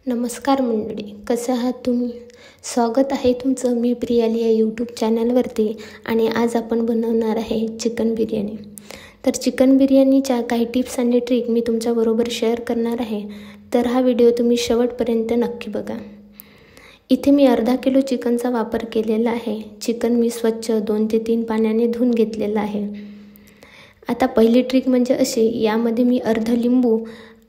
नमस्कार मंडळी, कसं आहात तुम्ही? स्वागत आहे तुमचं मी प्रियाली या यूट्यूब चॅनलवरती. आणि आज आपण बनवणार आहे चिकन बिर्याणी. तर चिकन बिर्याणीच्या काही टिप्स आणि ट्रिक मी तुमच्याबरोबर शेअर करणार आहे. तर हा व्हिडिओ तुम्ही शेवटपर्यंत नक्की बघा. इथे मी अर्धा किलो चिकनचा वापर केलेला आहे. चिकन मी स्वच्छ 2 ते 3 पाण्याने धुवून घेतलेलं आहे. आता पहिली ट्रिक म्हणजे अशी, यामध्ये मी अर्ध लिंबू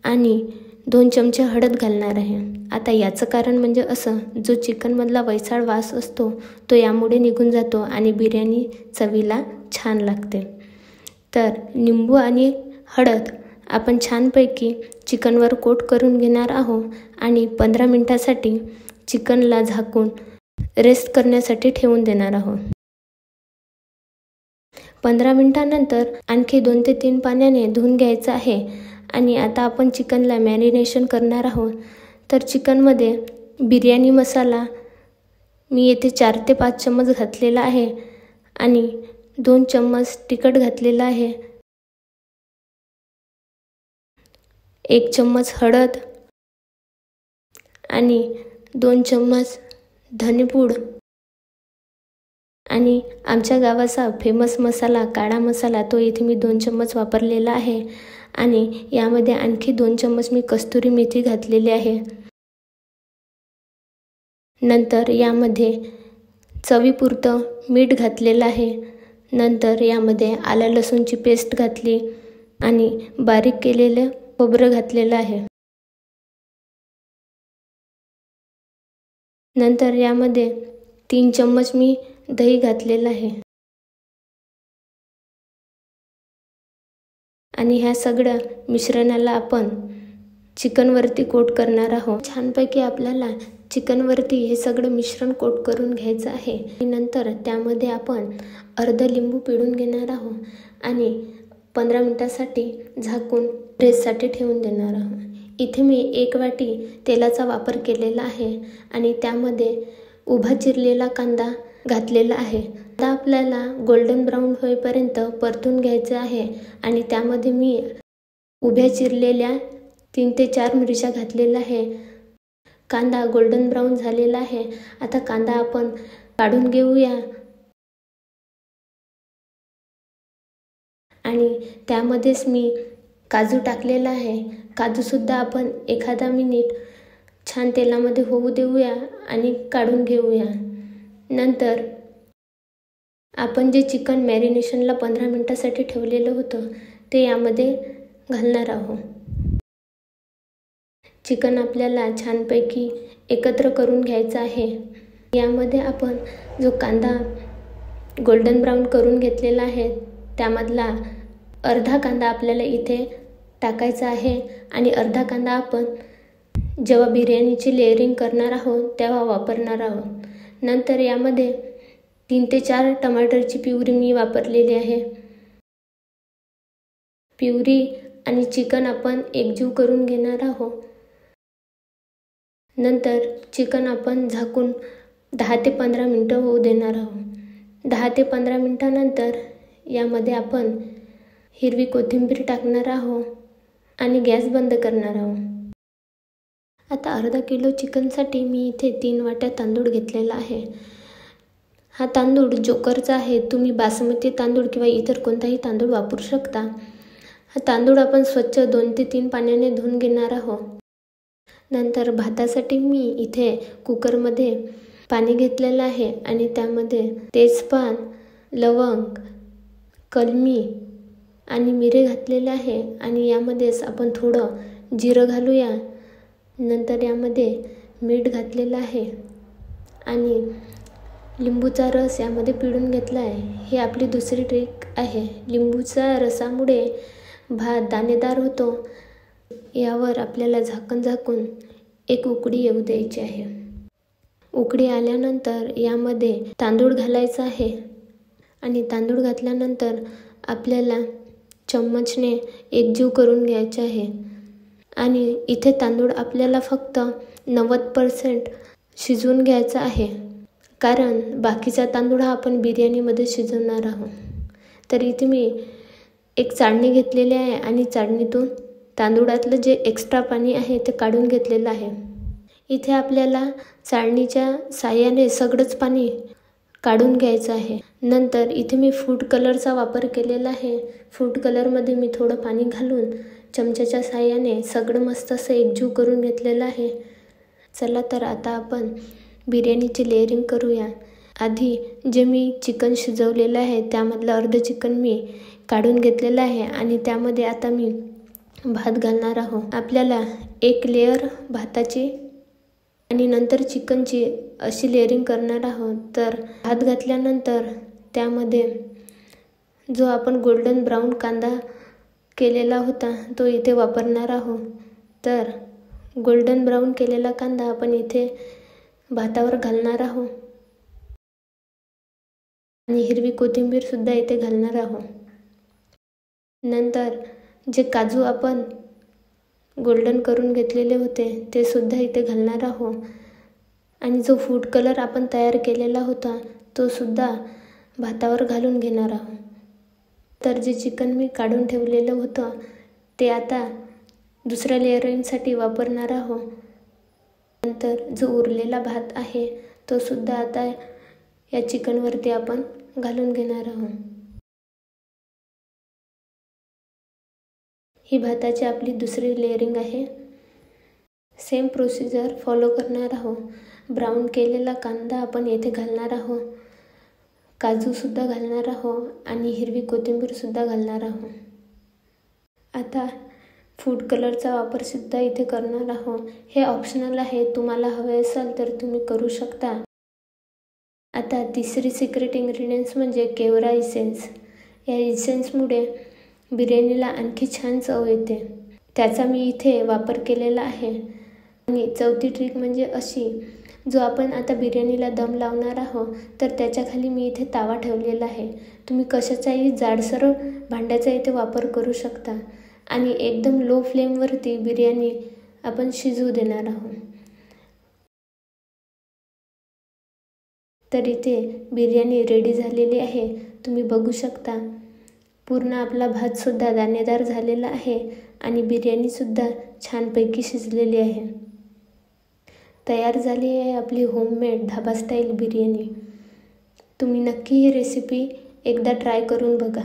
आणि 2 चमचे हळद घालणार आहे. आता याचं कारण म्हणजे असं, जो चिकनमधला वैसाळ वास असतो तो यामुळे निघून जातो आणि बिर्याणी चवीला छान लागते. तर लिंबू आणि हळद आपण छानपैकी चिकनवर कोट करून घेणार आहोत आणि 15 मिनिटासाठी चिकनला झाकून रेस्ट करण्यासाठी ठेवून देणार आहोत. 15 मिनिटानंतर आणखी 2 ते 3 पाण्याने धुवून घ्यायचं आहे. आणि आता आपण चिकनला मॅरिनेशन करणार आहोत. तर चिकनमध्ये बिर्याणी मसाला मी येथे 4 ते 5 चम्मच घातलेला आहे आणि 2 चम्मच तिखट घातलेला आहे, 1 चम्मच हळद आणि 2 चम्मच धनेपूड आणि आमच्या गावाचा फेमस मसाला काळा मसाला, तो इथे मी 2 चम्मच वापरलेला आहे. आणि यामध्ये आणखी 2 चम्मच मी कस्तुरी मेथी घातलेली आहे. नंतर यामध्ये चवीपुरतं मीठ घातलेलं आहे. नंतर यामध्ये आलं लसूणची पेस्ट घातली आणि बारीक केलेलं खोबरं घातलेलं आहे. नंतर यामध्ये 3 चम्मच मी दही घातलेलं आहे. आणि ह्या सगळ्या मिश्रणाला आपण चिकनवरती कोट करणार आहोत. छानपैकी आपल्याला चिकनवरती हे सगळं मिश्रण कोट करून घ्यायचं आहे. नंतर त्यामध्ये आपण अर्ध लिंबू पिळून घेणार आहोत आणि 15 मिनिटासाठी झाकून रेस्टसाठी ठेवून देणार आहोत. इथे मी 1 वाटी तेलाचा वापर केलेला आहे आणि त्यामध्ये उभा चिरलेला कांदा घातलेला आहे. आता आपल्याला गोल्डन ब्राऊन होईपर्यंत परतून घ्यायचं आहे. आणि त्यामध्ये मी उभ्या चिरलेल्या 3 ते 4 मिरच्या घातलेल्या आहे. कांदा गोल्डन ब्राऊन झालेला आहे. आता कांदा आपण काढून घेऊया आणि त्यामध्येच मी काजू टाकलेला आहे. काजूसुद्धा आपण एखादा मिनिट छान तेलामध्ये होऊ देऊया आणि काढून घेऊया. नंतर आपण जे चिकन मॅरिनेशनला 15 मिनिटासाठी ठेवलेलं होतं ते यामध्ये घालणार आहोत. चिकन आपल्याला छानपैकी एकत्र करून घ्यायचं आहे. यामध्ये आपण जो कांदा गोल्डन ब्राऊन करून घेतलेला आहे त्यामधला अर्धा कांदा आपल्याला इथे टाकायचा आहे आणि अर्धा कांदा आपण जेव्हा बिर्याणीची लेअरिंग करणार आहोत तेव्हा वापरणार आहोत. नंतर यामध्ये 3 ते 4 टमाटरची प्युरी मी वापरलेली आहे. प्युरी आणि चिकन आपण एकजीव करून घेणार आहोत. नंतर चिकन आपण झाकून 10 ते 15 मिनिटं होऊ देणार आहोत. 10 ते 15 मिनिटानंतर यामध्ये आपण हिरवी कोथिंबीर टाकणार आहोत आणि गॅस बंद करणार आहोत. आता अर्धा किलो चिकनसाठी मी इथे 3 वाट्या तांदूळ घेतलेला आहे. हा तांदूळ जोकरचा आहे. तुम्ही बासमती तांदूळ किंवा इतर कोणताही तांदूळ वापरू शकता. हा तांदूळ आपण स्वच्छ 2 ते 3 पाण्याने धुवून घेणार आहोत. नंतर भातासाठी मी इथे कुकरमध्ये पाणी घेतलेलं आहे आणि त्यामध्ये तेजपान, लवंग, कलमी आणि मिरे घातलेले आहे. आणि यामध्येच आपण थोडं जिरं घालूया. नंतर यामध्ये मीठ घातलेलं आहे आणि लिंबूचा रस यामध्ये पिळून घेतला आहे. ही आपली दुसरी ट्रिक आहे. लिंबूच्या रसामुळे भात दाणेदार होतो. यावर आपल्याला झाकण झाकून 1 उकळी येऊ द्यायची आहे. उकळी आल्यानंतर यामध्ये तांदूळ घालायचा आहे आणि तांदूळ घातल्यानंतर आपल्याला चम्मचने एकजीव करून घ्यायचे आहे. आणि इथे तांदूळ आपल्याला फक्त 90% शिजवून घ्यायचा आहे, कारण बाकीचा तांदूळ हा आपण बिर्याणीमध्ये शिजवणार आहोत. तर इथे मी एक चाळणी घेतलेली आहे आणि चाळणीतून तांदूळातलं जे एक्स्ट्रा पाणी आहे ते काढून घेतलेलं आहे. इथे आपल्याला चाळणीच्या साहाय्याने सगळंच पाणी काढून घ्यायचं आहे. नंतर इथे मी फूड कलरचा वापर केलेला आहे. फूड कलरमध्ये मी थोडं पाणी घालून चमच्याच्या साहाय्याने सगळं मस्त असं एकजीव करून घेतलेलं आहे. चला तर आता आपण बिर्याणीची लेअरिंग करूया. आधी जे मी चिकन शिजवलेलं आहे त्यामधलं अर्धं चिकन मी काढून घेतलेलं आहे आणि त्यामध्ये आता मी भात घालणार आहोत. आपल्याला एक लेअर भाताची आणि नंतर चिकनची अशी लेअरिंग करणार आहोत. तर भात घातल्यानंतर त्यामध्ये जो आपण गोल्डन ब्राऊन कांदा केलेला होता तो इथे वापरणार आहोत. तर गोल्डन ब्राऊन केलेला कांदा आपण इथे भातावर घालणार आहोत आणि हिरवी कोथिंबीरसुद्धा इथे घालणार आहोत. नंतर जे काजू आपण गोल्डन करून घेतलेले होते ते सुद्धा इथे घालणार आहोत आणि जो फूड कलर आपण तयार केलेला होता तो सुद्धा भातावर घालून घेणार आहोत. तर जे चिकन मी काढून ठेवलेलं होतं ते आता दुसऱ्या लेअरिंगसाठी वापरणार आहोत. नंतर जो उरलेला भात आहे तो सुद्धा आता या चिकनवरती आपण घालून घेणार आहोत. ही भाताची आपली दुसरी लेअरिंग आहे. सेम प्रोसिजर फॉलो करणार आहोत. ब्राऊन केलेला कांदा आपण येथे घालणार आहोत, काजूसुद्धा घालणार आहोत आणि हिरवी कोथिंबीरसुद्धा घालणार आहोत. आता फूड कलरचा वापरसुद्धा इथे करणार आहोत. हे ऑप्शनल आहे, तुम्हाला हवे असेल तर तुम्ही करू शकता. आता तिसरी सिक्रेट इन्ग्रेडियंट्स म्हणजे केवरा इसेन्स. या इसेन्समुळे बिर्याणीला आणखी छान चव येते. त्याचा मी इथे वापर केलेला आहे. आणि चौथी ट्रिक म्हणजे अशी, जो आपण आता बिर्याणीला दम लावणार आहोत तर त्याच्याखाली मी इथे तावा ठेवलेला आहे. तुम्ही कशाचाही जाडसर भांड्याचा इथे वापर करू शकता आणि एकदम लो फ्लेमवरती बिर्याणी आपण शिजवू देणार आहोत. तर इथे बिर्याणी रेडी झालेली आहे, तुम्ही बघू शकता. पूर्ण आपला भातसुद्धा दाणेदार झालेला आहे आणि बिर्याणीसुद्धा छानपैकी शिजलेली आहे. तयार झाली आहे आपली होममेड धाबा स्टाईल बिर्याणी. तुम्ही नक्की ही रेसिपी एकदा ट्राय करून बघा.